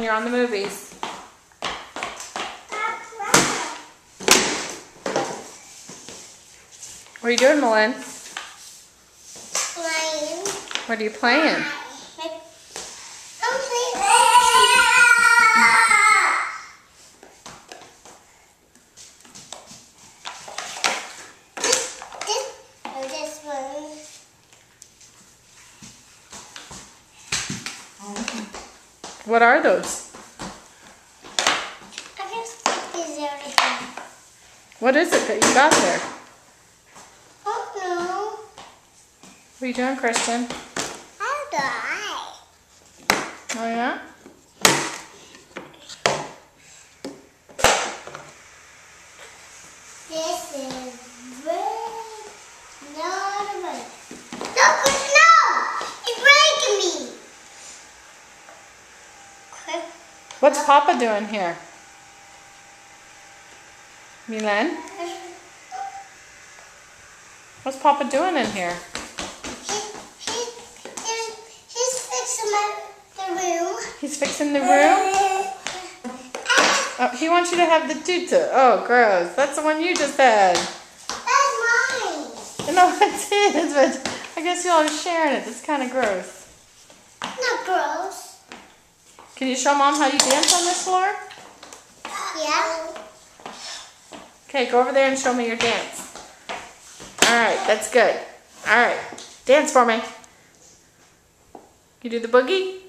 you're on the movies. What are you doing, Malin? Playing. What are you playing? I'm playing. This one. What are those? I guess this is everything. What is it that you got there? Oh no. What are you doing, Kristen? How do I? Oh yeah? This is red. No, no, Chris, no! You're breaking me. What's Papa doing here? Milan? What's Papa doing in here? He's fixing the room. He's fixing the room? Oh, he wants you to have the tutu. Oh, gross. That's the one you just had. That's mine. No, it's his, but I guess y'all are sharing it. That's kind of gross. Not gross. Can you show Mom how you dance on this floor? Yeah. Okay, go over there and show me your dance. All right, that's good. All right, dance for me. You do the boogie?